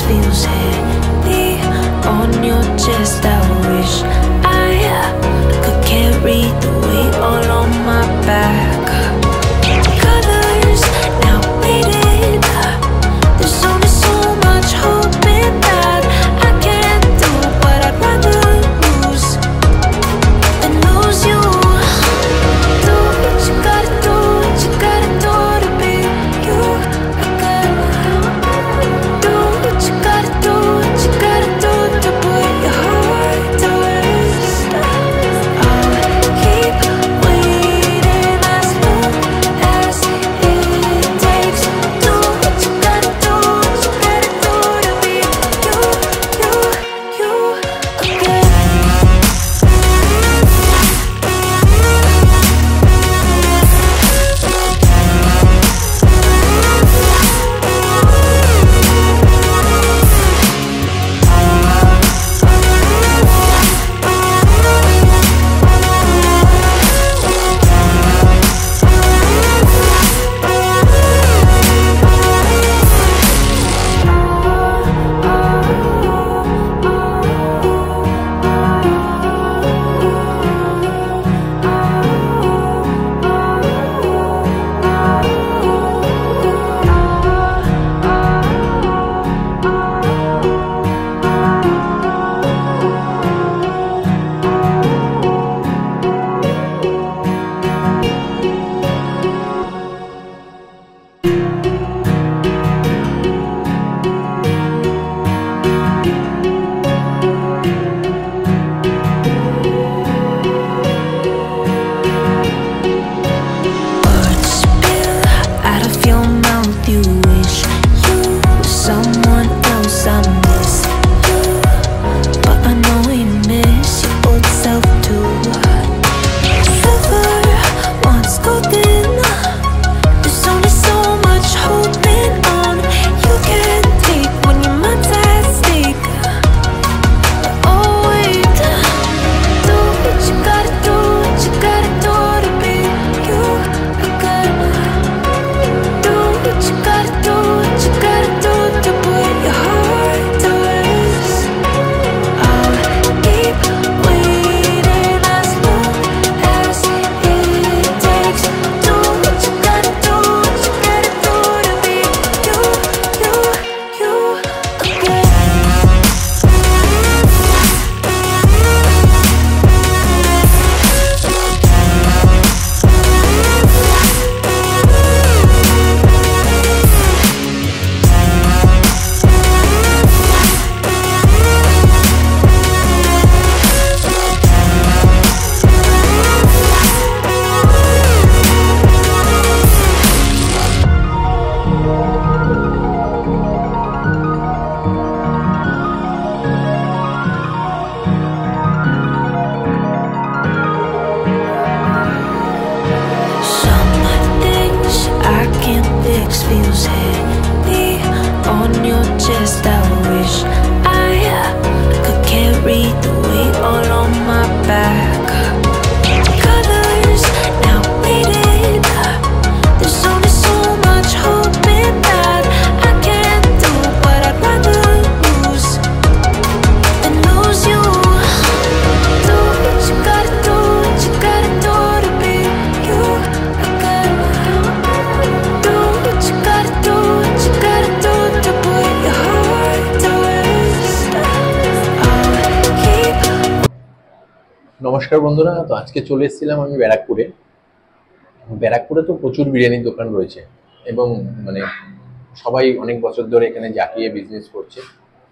Feels heavy on your chest. I wish I could carry the weight all on my back. Colors now faded. There's only so much hope in that. I can't do what I'd rather lose than lose you. Do what you gotta do, what you gotta do to be you. I gotta do what you gotta do, what you gotta do to put your heart to rest. I'll keep waiting as long as it takes. Do what you gotta do, what you gotta do to be you again. Words spill out of your mouth. You wish you were someone else. I miss you, but I know we miss your old self too. Silver once golden. There's only so much holding on. You can't take when your mind's at stake. Oh wait, do what you gotta do, what you gotta do to be you. I gotta do what you gotta do, what you gotta do to put your heart to rest. I'll keep waiting as long as it takes. Do what you gotta do, what you gotta do to be you again. Some things I can't fix. Feels heavy on your chest. I wish I could carry the weight all on my back. Colors now faded. There's only so much hope in that. I can't do what I'd rather lose than lose you. Do what you gotta do, what you gotta do to be you. I gotta do what you gotta do, what you gotta do to put your heart to rest. I'll keep. নমস্কার বন্ধুরা, তো আজকে চলে এসেছিলাম আমি ব্যারাকপুরে। ব্যারাকপুরে তো প্রচুর বিরিয়ানির দোকান রয়েছে এবং মানে সবাই অনেক বছর ধরে এখানে জাকিয়ে বিজনেস করছে।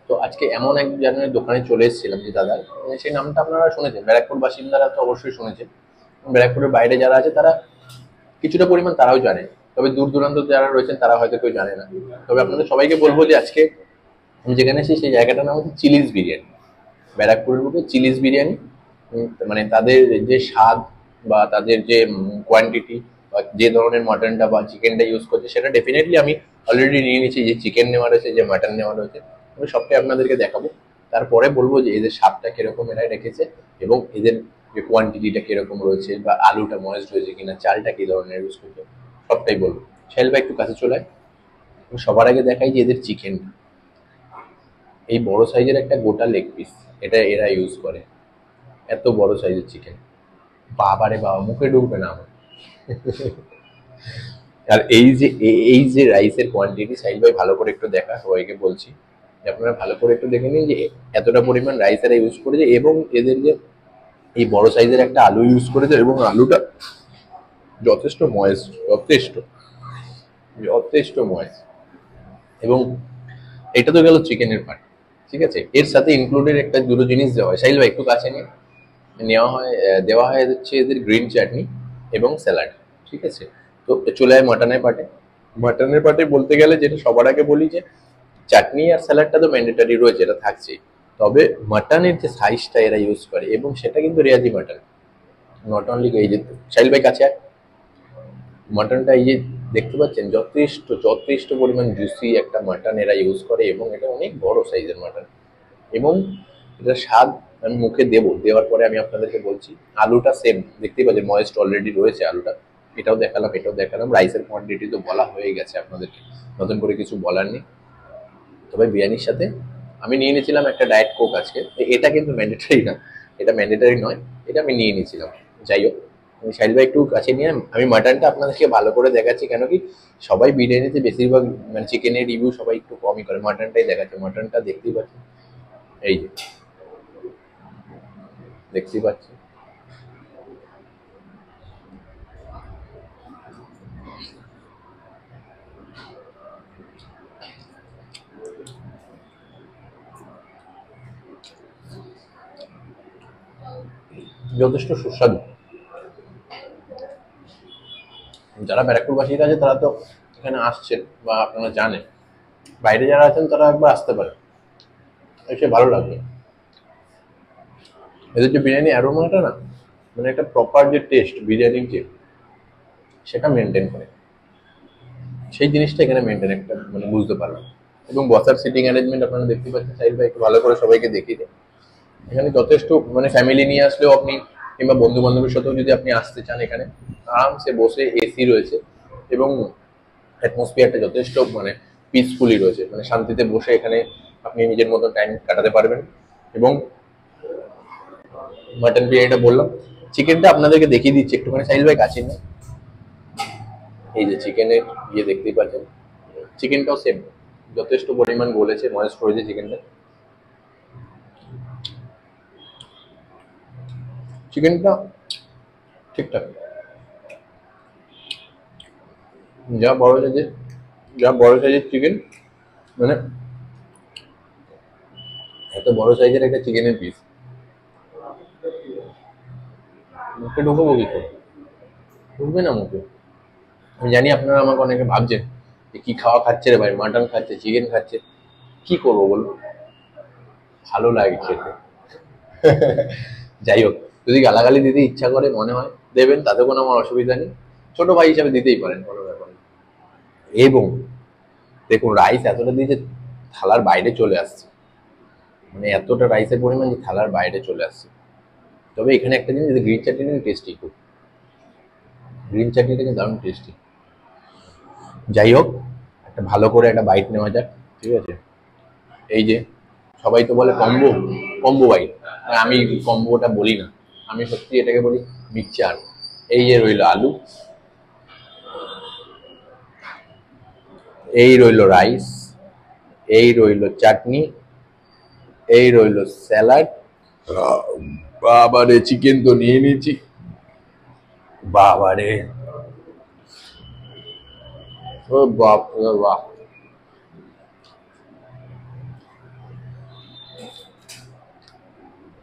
তো আজকে এমন একজনের দোকানে চলে এসেছিলাম যে দাদার, সেই নামটা আপনারা শুনেছেন, ব্যারাকপুর বাসিন্দারা তো অবশ্যই শুনেছেন। ব্যারাকপুরের বাইরে যারা আছে তারা কিছুটা পরিমাণ তারাও জানে, তবে দূর দূরান্ত যারা রয়েছেন তারা হয়তো কেউ জানে না। তবে আপনাদের সবাইকে বলবো যে আজকে আমি যেখানে এসেছি সেই জায়গাটার নাম হচ্ছে চিলিজ বিরিয়ানি। ব্যারাকপুরের বুকে চিলিজ বিরিয়ানি। মানে তাদের যে স্বাদ বা তাদের যে কোয়ান্টিটি বা যে ধরনের মাটনটা বা চিকেনটা ইউজ করছে সেটা ডেফিনেটলি আমি অলরেডি নিয়ে নিয়েছি। যে চিকেন নেওয়া রয়েছে, যে মাটন নেওয়া রয়েছে, আমি সবটাই আপনাদেরকে দেখাবো। তারপরে বলবো যে এদের স্বাদটা কিরকম এরা রেখেছে এবং এদের যে কোয়ান্টিটিটা কিরকম রয়েছে বা আলুটা ময়েস্ট রয়েছে কিনা, চালটা কি ধরনের ইউজ করছে, সবটাই বলবো। সাহেল ভাই একটু কাছে চলে আয়। সবার আগে দেখাই যে এদের চিকেনটা, এই বড় সাইজের একটা গোটা লেগ পিস এটা এরা ইউজ করে। এত বড় সাইজের চিকেন, বাবারে বাবা, মুখে ঢুকবে না আমার। আর এই যে রাইসের কোয়ান্টিটি, সাইড ভাই ভালো করে একটু দেখা, সবাইকে বলছি যে আপনারা ভালো করে একটু দেখে নিন যে এতটা পরিমাণ রাইস এরা ইউজ করেছে এবং এদের যে এই বড় সাইজের একটা আলু ইউজ করেছে এবং আলুটা যথেষ্ট ময়েস্ট, যথেষ্ট যথেষ্ট ময়েস্ট। এবং এটা তো গেল চিকেনের পার্ট, ঠিক আছে। এর সাথে ইনক্লুডেড একটা দুটো জিনিস দেওয়া হয়, সাইল ভাই একটু কাছে নিয়ে নেওয়া হয়, দেওয়া হয় হচ্ছে এদের গ্রিন চাটনি এবং স্যালাড, ঠিক আছে। তো চলে যায় মাটনের পার্টে। মাটনের পার্টে বলতে গেলে যেটা সবার আগে বলি যে চাটনি আর স্যালাডটা তো ম্যান্ডেটারি রয়েছে, এটা থাকছেই। তবে মাটনের যে সাইজটা এরা ইউজ করে এবং সেটা কিন্তু রেয়াজি মাটন, নট অনলি এই যে সাইল ভাই কাছে মাটনটা এই যে দেখতে পাচ্ছেন যথেষ্ট যথেষ্ট পরিমাণ জুসি একটা মাটন এরা ইউজ করে এবং এটা অনেক বড় সাইজের মাটন। এবং এটা স্বাদ আমি মুখে দেওয়ার পরে আমি আপনাদেরকে বলছি। আলুটা সেম দেখতেই পাচ্ছেন, ময়েস্ট অলরেডি রয়েছে আলুটা। এটাও দেখালাম। রাইসের কোয়ান্টিটি তো বলা হয়ে গেছে আপনাদেরকে, নতুন করে কিছু বলার নেই। তবে বিরিয়ানির সাথে আমি নিয়ে নিয়েছিলাম একটা ডায়েট কোক আজকে। এটা কিন্তু ম্যান্ডেটারি না, এটা ম্যান্ডেটারি নয়, এটা আমি নিয়ে নিয়েছিলাম। যাই হোক, সাহিল ভাই একটু কাছে নিয়ে আমি মাটনটা আপনাদেরকে ভালো করে দেখাচ্ছি, কেন কি সবাই বিরিয়ানিতে বেশিরভাগ মানে চিকেনের রিভিউ সবাই একটু কমই করে, মাটনটাই দেখাচ্ছে। মাটনটা দেখতেই পাচ্ছেন, এই যে দেখতেই পাচ্ছি। যথেষ্ট সুস্বাদু। যারা ব্যারাকপুরবাসীরা আছে তারা তো এখানে আসছেন বা আপনারা জানেন, বাইরে যারা আছেন তারা একবার আসতে পারে, এসে ভালো লাগবে। এদের যে বিরিয়ানি অ্যারোমাটা না, মানে একটা প্রপার যে টেস্ট বিরিয়ানির যে, সেটা মেনটেন করে, সেই জিনিসটা এখানে মেনটেন একটা মানে বুঝতে পারবেন। এবং বসার সিটিং অ্যারেঞ্জমেন্ট আপনারা দেখতে পাচ্ছেন, সাইড ভাই একটু ভালো করে সবাইকে দেখিয়ে দেন। এখানে যথেষ্ট মানে ফ্যামিলি নিয়ে আসলেও আপনি, কিংবা বন্ধু বান্ধবের সাথেও যদি আপনি আসতে চান, এখানে আরামসে বসে, এসি রয়েছে এবং অ্যাটমসফিয়ারটা যথেষ্ট মানে পিসফুলি রয়েছে, মানে শান্তিতে বসে এখানে আপনি নিজের মতো টাইম কাটাতে পারবেন। এবং মাটন বিরিয়ানিটা বললাম, চিকেনটা আপনাদেরকে দেখিয়ে দিচ্ছি একটুখানি, সাইল ভাই কাছে না। এই যে চিকেনের ইয়ে দেখতেই পাচ্ছেন, চিকেনটাও সেম যথেষ্ট পরিমাণ গলেছে, ময়েস্ট রয়েছে চিকেনটা। চিকেনটা ঠিকঠাক, যা বড় সাইজের চিকেন, মানে এত বড় সাইজের একটা চিকেনের পিস মুখে ঢুকবো কি করে, ঢুকবে না মুখে। আমি জানি আপনারা আমাকে অনেকে ভাবছেন যে কি খাওয়া খাচ্ছে রে ভাই, মাটন খাচ্ছে, চিকেন খাচ্ছে, কি করবো বলুন, ভালো লাগে খেতে। যাই হোক, যদি গালাগালি দিতে ইচ্ছা করে মনে হয় দেবেন, তাতে কোনো আমার অসুবিধা নেই, ছোট ভাই হিসাবে দিতেই পারেন, কোনো ব্যাপার নেই। এবং দেখুন রাইস এতটা দিয়ে যে থালার বাইরে চলে আসছে, মানে এতটা রাইসের পরিমাণ যে থালার বাইরে চলে আসছে। তবে এখানে একটা জিনিস, গ্রিন চাটনিটা টেস্টি, খুব গ্রিন চাটনিটা কিন্তু দারুণ টেস্টি। যাই হোক, একটা ভালো করে একটা বাইট নেওয়া যাক, ঠিক আছে। এই যে সবাই তো বলে কম্বো, কম্বো বাইট, আমি কম্বোটা বলি না, আমি সত্যি এটাকে বলি মিক্সচার। এই যে রইল আলু, এই রইল রাইস, এই রইল চাটনি, এই রইল স্যালাড, বাবারে চিকেন তো নিয়ে নিয়েছি, বাবারে, ও বাপ রে বাপ।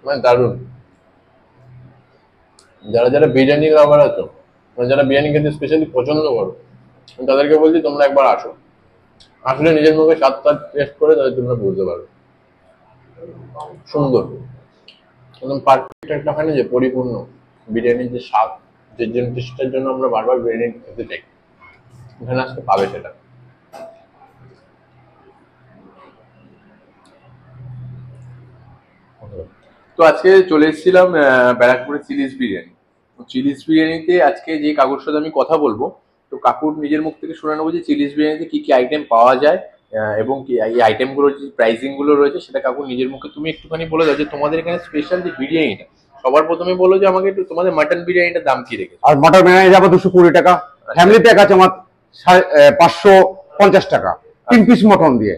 মানে দারুণ। যারা যারা বিরিয়ানি লাভার আছো, মানে যারা বিরিয়ানি খেতে স্পেশালি পছন্দ করো, তাদেরকে বলছি তোমরা একবার আসো, আসলে নিজের মুখে স্বাদটা টেস্ট করে তাদের তোমরা বুঝতে পারো। সুন্দর, একদম পারফেক্ট একটা হয় না যে পরিপূর্ণ বিরিয়ানির যে স্বাদ, যে জিনিসটার জন্য আমরা বারবার বিরিয়ানি খেতে চাই, এখানে আজকে পাবে সেটা। তো আজকে চলে এসেছিলাম ব্যারাকপুরে চিলিজ বিরিয়ানি। চিলিজ বিরিয়ানিতে আজকে যে কাকুর সাথে আমি কথা বলবো, তো কাকুর নিজের মুখ থেকে শুনে নেবো যে চিলিজ বিরিয়ানিতে কি কি আইটেম পাওয়া যায়, এবং কি এই আইটেমগুলোর যে প্রাইসিং গুলো রয়েছে সেটা কাকুর নিজের মুখে। তুমি একটুখানি বলে দাও যে তোমাদের এখানে স্পেশাল যে বিরিয়ানিটা, সবার প্রথমে বলো যে আমাকে একটু তোমাদের মাটন বিরিয়ানিটার দাম কি রেখেছো। আর মটর বিরিয়ানি যাবে 220 টাকা, ফ্যামিলি প্যাক আছে আমার 550 টাকা, 3 পিস মটন দিয়ে,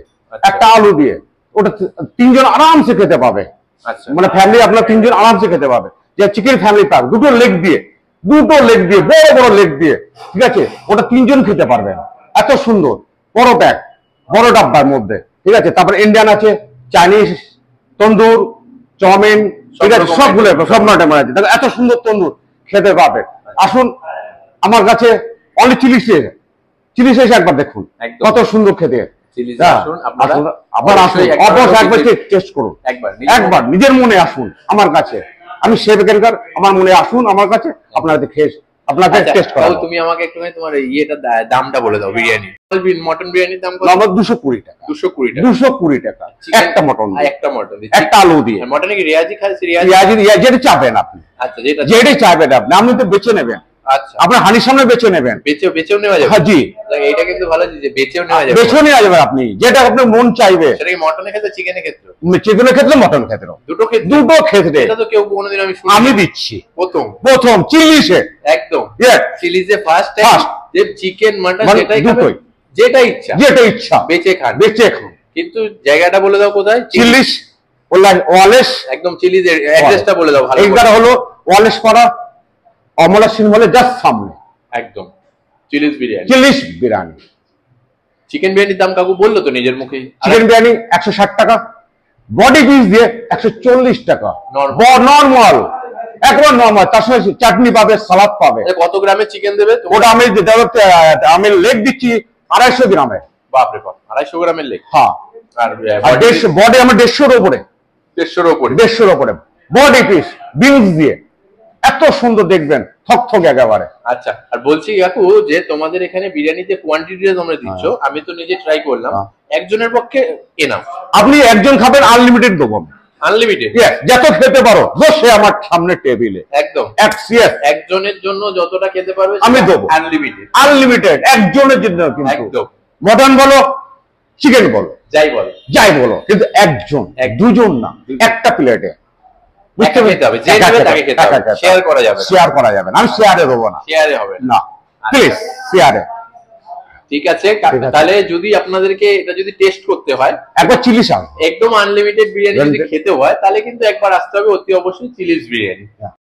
একটা আলু দিয়ে, ওটা 3 জন আরামসে খেতে পাবে। আচ্ছা, মানে ফ্যামিলি আপনার 3 জন আরামসে খেতে পাবে। যে চিকেন ফ্যামিলি প্যাক, দুটো লেগ দিয়ে বড় বড় লেগ দিয়ে, ঠিক আছে, ওটা 3 জন খেতে পারবেন। এত সুন্দর বড় প্যাক, বড় ডাব্বার মধ্যে, ঠিক আছে। তারপর ইন্ডিয়ান আছে, চাইনিজ, তন্দুর, চাউমিন, ঠিক আছে, সবগুলো সব আইটেম আছে। দেখো এত সুন্দর তন্দুর খেতে পাবে। আসুন আমার কাছে অনলি চিলি এসে একবার দেখুন কত সুন্দর খেতে। টেস্ট করুন একবার, নিজের মনে আসুন আমার কাছে, আমি শেফ এখানকার, আমার মনে আসুন আমার কাছে, আপনাদের খেয়ে আপনাদের টেস্ট করাবো। তুমি আমাকে একটুখানি তোমার ইয়েটা দামটা বলে দাও। বিরিয়ানি মটন বিরিয়ানির দাম কত? 220 টাকা। 220 টাকা একটা মটন, একটা মটন, একটা আলু দিয়ে। মটনে কি রিয়াজি খাচ্ছি? রিয়াজি যেটা চাবেন আপনি, আচ্ছা যেটাই চাইবেন আপনি তো বেছে নেবেন। আচ্ছা, আপনার হানির সামনে বেছে নেবেন, বেচেও নেওয়া যাবে। হ্যাঁ জি, এটা কিন্তু ভালো যে বেচেও নেওয়া যাবে, বেছেও নেওয়া যাবে। আপনি যেটা আপনার মন চাইবে, সেটা কি মটনের ক্ষেত্রে, চিকেনের ক্ষেত্রে? চিকেনের ক্ষেত্রে, মটন ক্ষেত্রে, দুটো ক্ষেত্রে। এটা তো কেউ কোনোদিন আমি দিচ্ছি প্রথম চিলিশে, একদম চিলিজে ফার্স্ট যে চিকেন মটন যেটা ইচ্ছা বেচে খান। কিন্তু জায়গাটা বলে দাও কোথায়? চিলিশ ওয়ালেস, একদম চিলিজের অ্যাড্রেসটা বলে দাও ভালো। এইটা হলো ওয়ালেস পাড়া, অমলা সিনেমালের জাস্ট সামনে, একদম চিলিজ বিরিয়ানি। চিকেন বিরিয়ানির দাম কাকু বললো তো নিজের মুখেই। চিকেন বিরিয়ানি 160 টাকা, বডি পিস দিয়ে 140 টাকা, নরমাল, একবার নরমাল। তার সঙ্গে চাটনি পাবে, সালাদ পাবে। কত গ্রামের চিকেন দেবে? ওটা আমি লেগ দিচ্ছি 250 গ্রামের। বাপরে বাপ, 250 গ্রামের লেগ। হ্যাঁ, আর বডি আমার 150 উপরে, 150 উপরে বডি পিস বিনস দিয়ে, এত সুন্দর দেখবেন, থকথকে একেবারে। আচ্ছা, আর বলছি কাকু যে তোমাদের এখানে বিরিয়ানিতে কোয়ান্টিটিটা তোমরা দিচ্ছ, আমি তো নিজে ট্রাই করলাম, একজনের পক্ষে এনাফ। আপনি একজন খাবেন, আনলিমিটেড দেবো, আনলিমিটেড, যত খেতে পারো বসে আমার সামনে টেবিলে, একদম একজনের জন্য যতটা খেতে পারবে আমি দেবো, আনলিমিটেড একজনের জন্য। কিন্তু মটন বলো, চিকেন বলো, যাই বলো, কিন্তু একজন, দুজন না, একটা প্লেটে শেয়ার করা যাবে। আমি শেয়ারে দেবো না, শেয়ারে হবে না, প্লিজ শেয়ারে। ঠিক আছে, তাহলে যদি আপনাদেরকে এটা যদি টেস্ট করতে হয়, একবার চিলিস একদম আনলিমিটেড বিরিয়ানি যদি খেতে হয়, তাহলে কিন্তু একবার আসতে হবে অতি অবশ্যই চিলিজ বিরিয়ানি।